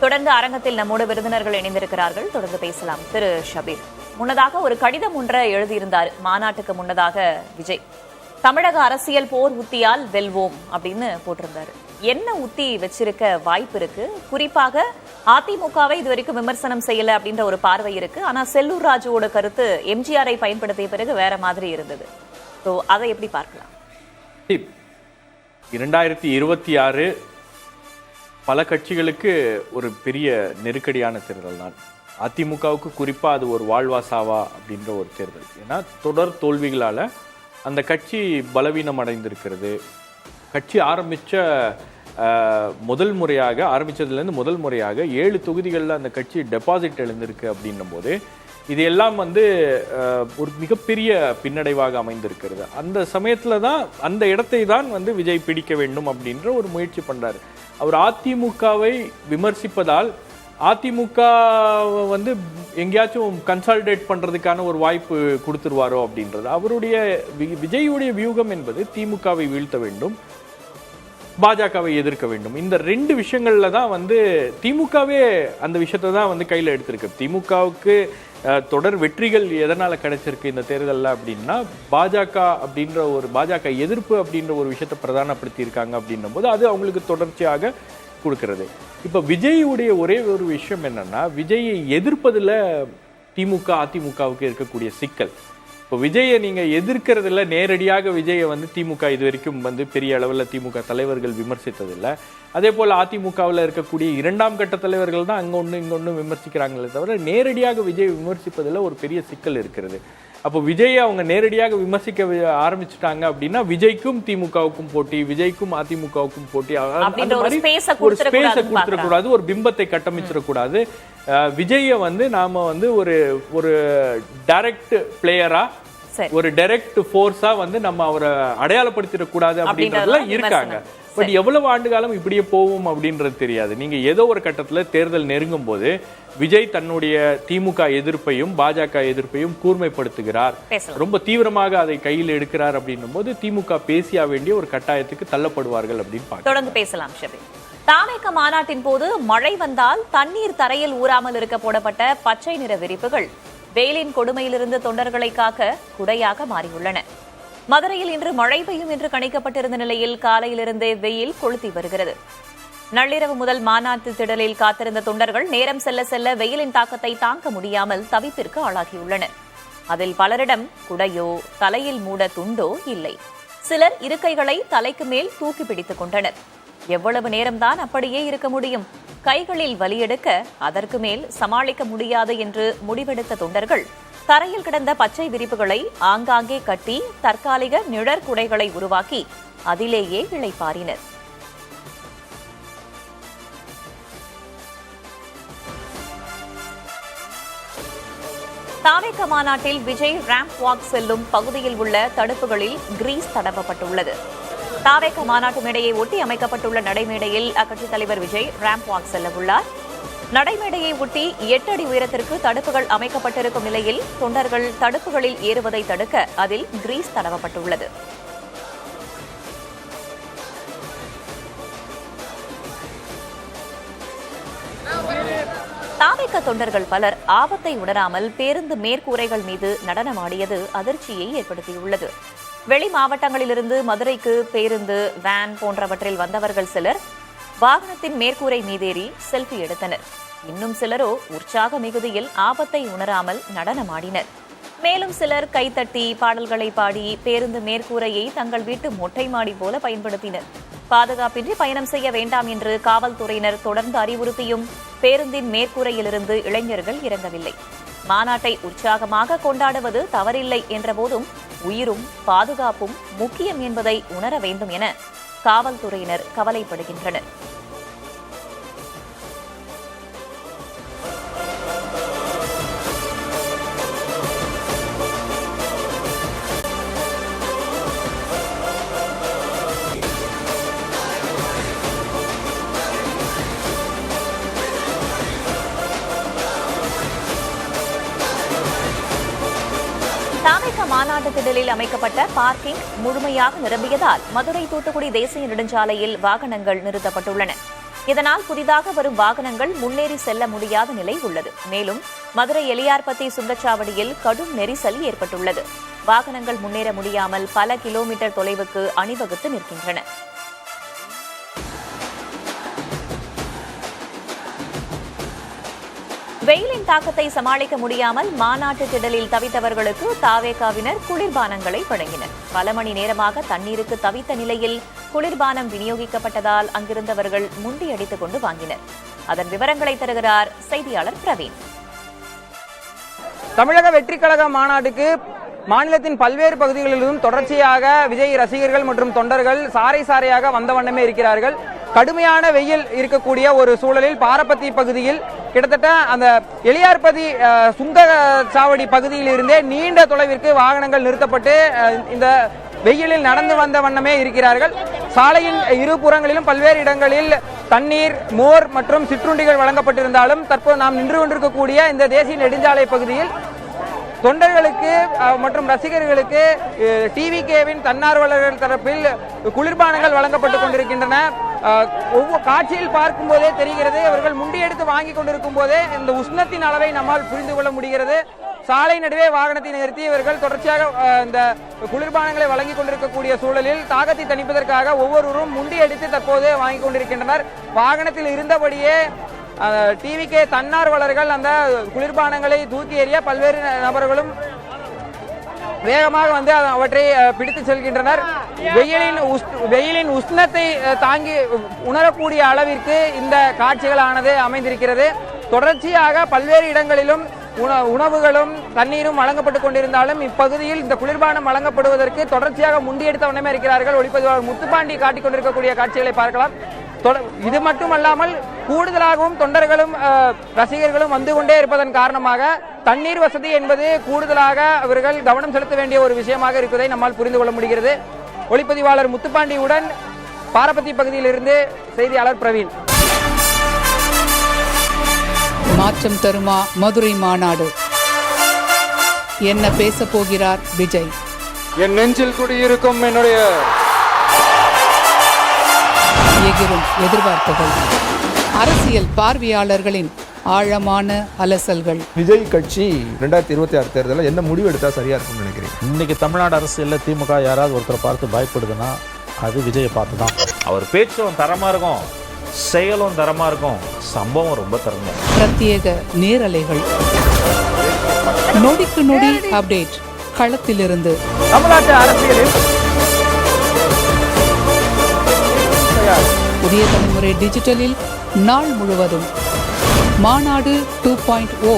தொடர்ந்து அரங்கத்தில் நம்மோடு விருந்தினர்கள் இணைந்திருக்கிறார்கள். தொடர்ந்து பேசலாம். திரு ஷபீர், முன்னதாக ஒரு கடிதம் ஒன்றை எழுதியிருந்தார் மாநாட்டுக்கு முன்னதாக விஜய். தமிழக அரசியல் போர் உத்தியால் வெல்வோம் அப்படின்னு போட்டிருந்தாரு. என்ன உத்தி வச்சிருக்க வாய்ப்பு இருக்கு? குறிப்பாக அதிமுகவை இதுவரைக்கும் விமர்சனம் செய்யல அப்படின்ற ஒரு பார்வை இருக்கு. ஆனா செல்லூர் ராஜுவோட கருத்து எம்ஜிஆரை பயன்படுத்திய பிறகு வேற மாதிரி இருந்தது. அதை எப்படி பார்க்கலாம்? 2026 பல கட்சிகளுக்கு ஒரு பெரிய நெருக்கடியான தேர்தல் தான். அதிமுகவுக்கு குறிப்பா அது ஒரு வாழ்வாசாவா அப்படின்ற ஒரு தேர்தல். ஏன்னா தொடர் தோல்விகளால அந்த கட்சி பலவீனம் அடைந்திருக்கிறது. கட்சி ஆரம்பிச்சதுலேருந்து முதல் முறையாக 7 தொகுதிகளில் அந்த கட்சி டெபாசிட் எழுந்திருக்கு அப்படின்னும் போது இது எல்லாம் ஒரு மிகப்பெரிய பின்னடைவாக அமைந்திருக்கிறது. அந்த சமயத்தில் தான் அந்த இடத்தை தான் விஜய் பிடிக்க வேண்டும் அப்படின்ற ஒரு முயற்சி பண்றாரு. அவர் அதிமுகவை விமர்சிப்பதால் அதிமுக எங்கேயாச்சும் கன்சாலிடேட் பண்றதுக்கான ஒரு வாய்ப்பு கொடுத்துருவாரோ அப்படின்றது அவருடைய விஜயுடைய வியூகம் என்பது திமுகவை வீழ்த்த வேண்டும், பாஜகவை எதிர்க்க வேண்டும். இந்த 2 விஷயங்கள்ல தான் திமுகவே அந்த விஷயத்தை தான் கையில் எடுத்திருக்கு. திமுகவுக்கு தொடர் வெற்றிகள் எதனால கிடைச்சிருக்கு இந்த தேர்தலில் அப்படின்னா பாஜக எதிர்ப்பு அப்படின்ற ஒரு விஷயத்தை பிரதானப்படுத்தி இருக்காங்க அப்படின்னும் போது அது அவங்களுக்கு தொடர்ச்சியாக கொடுக்கிறது. இப்ப விஜயுடைய ஒரே ஒரு விஷயம் என்னன்னா, விஜயை எதிர்ப்பதில் திமுக அதிமுகவுக்கு இருக்கக்கூடிய சிக்கல். இப்போ விஜயை நீங்க எதிர்க்கிறதுல நேரடியாக விஜயை திமுக இது வரைக்கும் பெரிய அளவில் திமுக தலைவர்கள் விமர்சித்ததில்லை. அதே போல அதிமுகவில் இருக்கக்கூடிய 2ஆம் கட்ட தலைவர்கள் தான் அங்க ஒன்று இங்க ஒன்று விமர்சிக்கிறாங்களே தவிர நேரடியாக விஜய் விமர்சிப்பதில் ஒரு பெரிய சிக்கல் இருக்கிறது. அப்போ விஜயை அவங்க நேரடியாக விமர்சிக்க ஆரம்பிச்சுட்டாங்க அப்படின்னா விஜய்க்கும் திமுகவுக்கும் போட்டி, விஜய்க்கும் அதிமுகவுக்கும் போட்டி, ஒரு ஸ்பேஸை கொடுத்துடக்கூடாது, ஒரு பிம்பத்தை கட்டமைச்சிடக்கூடாது. விஜயை நாம ஒரு டைரக்ட் பிளேயரா, ஒரு டைரக்ட் ஃபோர்ஸா நம்ம அவரை அடையாளப்படுத்திடக்கூடாது அப்படின்றதுல இருக்காங்க. பட் எவ்வளவு ஆண்டு காலம் இப்படியே போவோம் அப்படின்றது தெரியாது. நீங்க ஏதோ ஒரு கட்டத்துல தேர்தல் நெருங்கும் போது விஜய் தன்னுடைய திமுக எதிர்ப்பையும் பாஜக எதிர்ப்பையும் கூர்மைப்படுத்துகிறார், ரொம்ப தீவிரமாக அதை கையில் எடுக்கிறார் அப்படின்னும் போது திமுக பேசிய வேண்டிய ஒரு கட்டாயத்துக்கு தள்ளப்படுவார்கள் அப்படின்னு தொடர்ந்து பேசலாம். தாவேக மாநாட்டின் போது மழை வந்தால் தண்ணீர் தரையில் ஊறாமல் இருக்க போடப்பட்ட பச்சை நிற விரிப்புகள் வெயிலின் கொடுமையிலிருந்து தொண்டர்களை காக்க குடையாக மாறியுள்ளன. மதுரையில் இன்று மழை பெய்யும் என்று கணிக்கப்பட்டிருந்த நிலையில் காலையிலிருந்தே வெயில் கொளுத்தி வருகிறது. நள்ளிரவு முதல் மாநாட்டு திடலில் காத்திருந்த தொண்டர்கள் நேரம் செல்ல செல்ல வெயிலின் தாக்கத்தை தாங்க முடியாமல் தவிப்பிற்கு ஆளாகியுள்ளனர். அதில் பலரிடம் குடையோ தலையில் மூட துண்டோ இல்லை. சிலர் இருக்கைகளை தலைக்கு மேல் தூக்கி பிடித்துக் கொண்டனர். எவ்வளவு நேரம்தான் அப்படியே இருக்க முடியும்? கைகளில் வலியெடுக்க அதற்கு மேல் சமாளிக்க முடியாது என்று முடிவெடுத்த தொண்டர்கள் தரையில் கிடந்த பச்சை விரிப்புகளை ஆங்காங்கே கட்டி தற்காலிக நிழற்குடைகளை உருவாக்கி அதிலேயே இளைப்பாறினர். தாவேக மாநாட்டில் விஜய் ராம்ப் வாக் செல்லும் பகுதியில் உள்ள தடுப்புகளில் கிரீஸ் தடவப்பட்டுள்ளது. தாவேக மாநாட்டு மேடையை ஒட்டி அமைக்கப்பட்டுள்ள நடைமேடையில் அக்கட்சித் தலைவர் விஜய் ராம்ப் வாக் செல்ல உள்ளார். நடைமேடையை ஒட்டி 8 அடி உயரத்திற்கு தடுப்புகள் அமைக்கப்பட்டிருக்கும் நிலையில் தொண்டர்கள் தடுப்புகளில் ஏறுவதை தடுக்க அதில் கிரீஸ் தடவப்பட்டுள்ளது. தாவேக தொண்டர்கள் பலர் ஆபத்தை உணராமல் பேருந்து மேற்கூரைகள் மீது நடனமாடியது அதிர்ச்சியை ஏற்படுத்தியுள்ளது. வெளி மாவட்டங்களிலிருந்து மதுரைக்கு பேருந்து, வேன் போன்றவற்றில் வந்தவர்கள் சிலர் வாகனத்தின் மேற்கூரை மீதேறி செல்ஃபி எடுத்தனர். இன்னும் சிலரோ உற்சாக மிகுதியில் ஆபத்தை உணராமல் நடனமாடினர். மேலும் சிலர் கைத்தட்டி பாடல்களை பாடி பேருந்து மேற்கூரையை தங்கள் வீட்டு மொட்டை மாடி போல பயன்படுத்தினர். பாதுகாப்பின்றி பயணம் செய்ய வேண்டாம் என்று காவல்துறையினர் தொடர்ந்து அறிவுறுத்தியும் பேருந்தின் மேற்கூரையிலிருந்து இளைஞர்கள் இறங்கவில்லை. மாநாட்டை உற்சாகமாக கொண்டாடுவது தவறில்லை என்ற போதும் உயிரும் பாதுகாப்பும் முக்கியம் என்பதை உணர வேண்டும் என காவல்துறையினர் கவலைப்படுகின்றனர். தாவேக மாநாட்டு திடலில் அமைக்கப்பட்ட பார்க்கிங் முழுமையாக நிரம்பியதால் மதுரை தூத்துக்குடி தேசிய நெடுஞ்சாலையில் வாகனங்கள் நிறுத்தப்பட்டுள்ளன. இதனால் புதிதாக வரும் வாகனங்கள் முன்னேறி செல்ல முடியாத நிலை உள்ளது. மேலும் மதுரை எலியார்பத்தி சுங்கச்சாவடியில் கடும் நெரிசல் ஏற்பட்டுள்ளது. வாகனங்கள் முன்னேற முடியாமல் பல கிலோமீட்டர் தொலைவுக்கு அணிவகுத்து நிற்கின்றன. வெயிலின் தாக்கத்தை சமாளிக்க முடியாமல் மாநாட்டு திடலில் தவித்தவர்களுக்கு தாவேகாவினர் குளிர்பானங்களை வழங்கினர். பல மணி நேரமாக தண்ணீருக்கு தவித்த நிலையில் குளிர்பானம் விநியோகிக்கப்பட்டதால் அங்கிருந்தவர்கள் முண்டியடித்துக் கொண்டு வாங்கினர். அதன் விவரங்களை தருகிறார் செய்தியாளர் பிரவீன். தமிழக வெற்றி கழக மாநாட்டுக்கு மாநிலத்தின் பல்வேறு பகுதிகளிலும் தொடர்ச்சியாக விஜய் ரசிகர்கள் மற்றும் தொண்டர்கள் சாறை சாறையாக வந்த வண்ணமே இருக்கிறார்கள். கடுமையான வெயில் இருக்கக்கூடிய ஒரு சூழலில் பாரபத்தி பகுதியில் கிட்டத்தட்ட அந்த எலியார்பதி சுங்கச்சாவடி பகுதியில் இருந்தே நீண்ட தொலைவிற்கு வாகனங்கள் நிறுத்தப்பட்டு இந்த வெயிலில் நடந்து வந்த வண்ணமே இருக்கிறார்கள். சாலையின் இருபுறங்களிலும் பல்வேறு இடங்களில் தண்ணீர், மோர் மற்றும் சிற்றுண்டிகள் வழங்கப்பட்டிருந்தாலும் தற்போது நாம் நின்று கொண்டிருக்கக்கூடிய இந்த தேசிய நெடுஞ்சாலை பகுதியில் தொண்டர்களுக்கு மற்றும் ரசிகர்களுக்கு டிவிகேவின் தன்னார்வலர்கள் தரப்பில் குளிர்பானங்கள் வழங்கப்பட்டுக் கொண்டிருக்கின்றன. ஒவ்வொரு காட்சியில் பார்க்கும் போதே தெரிகிறது, அவர்கள் முண்டியெடுத்து வாங்கி கொண்டிருக்கும் போதே இந்த உஷ்ணத்தின் அளவை நம்மால் புரிந்து கொள்ள முடிகிறது. சாலை நடுவே வாகனத்தை நிறுத்தி இவர்கள் தொடர்ச்சியாக இந்த குளிர்பானங்களை வழங்கிக் கொண்டிருக்கக்கூடிய சூழலில் தாகத்தை தணிப்பதற்காக ஒவ்வொருவரும் முண்டியடித்து தற்போது வாங்கிக் கொண்டிருக்கின்றனர். வாகனத்தில் இருந்தபடியே டிவிகே தன்னார்வலர்கள் அந்த குளிர்பானங்களை தூக்கி எறிய பல்வேறு நபர்களும் வேகமாக வந்து அவற்றை பிடித்து செல்கின்றனர். வெயிலின் உஷ்ணத்தை தாங்கி உணரக்கூடிய அளவிற்கு இந்த காட்சிகளானது அமைந்திருக்கிறது. தொடர்ச்சியாக பல்வேறு இடங்களிலும் உணவுகளும் தண்ணீரும் வழங்கப்பட்டுக் கொண்டிருந்தாலும் இப்பகுதியில் இந்த குளிர்பானம் வழங்கப்படுவதற்கு தொடர்ச்சியாக முண்டியெடுத்த வண்ணமே இருக்கிறார்கள். ஒளிப்பதிவாளர் முத்துப்பாண்டி காட்டிக் கொண்டிருக்கக்கூடிய காட்சிகளை பார்க்கலாம். இது மட்டுமல்லாமல் கூடுதலாகவும் தொண்டர்களும் ரசிகர்களும் வந்து கொண்டே இருப்பதன் காரணமாக தண்ணீர் வசதி என்பது கூடுதலாக அவர்கள் கவனம் செலுத்த வேண்டிய ஒரு விஷயமாக இருப்பதை நம்மால் புரிந்து கொள்ள முடிகிறது. ஒளிப்பதிவாளர் முத்துப்பாண்டியுடன் பாரபத்தி பகுதியிலிருந்து செய்தியாளர் பிரவீன். மாற்றம் தருமா மதுரை மாநாடு? என்ன பேச போகிறார் விஜய்? என் நெஞ்சில் குடியிருக்கும் என்னுடைய எகிரும் எதிர்பார்ப்புகள், அரசியல் பார்வையாளர்களின் ஆழமான அலசல்கள். விஜய் கட்சி 2026 தேர்தலில் என்ன முடிவு எடுத்தா சரியா இருக்கும்னு நினைக்கிறேன். இன்னைக்கு தமிழ்நாடு அரசியலில் திமுக யாராவது ஒருத்தரை பார்த்து பயப்படுதுன்னா அது விஜயை பார்த்து தான். அவர் பேச்சும் தரமா இருக்கும், செயலும் தரமா இருக்கும், சம்பவம் ரொம்ப தரமா. பிரத்யேக நேரலைகள், நொடிக்கு நொடி அப்டேட் களத்திலிருந்து. தமிழ்நாட்டு அரசியலில் புதிய தலைமுறை டிஜிட்டலில் நாள் முழுவதும் மாநாடு 2.0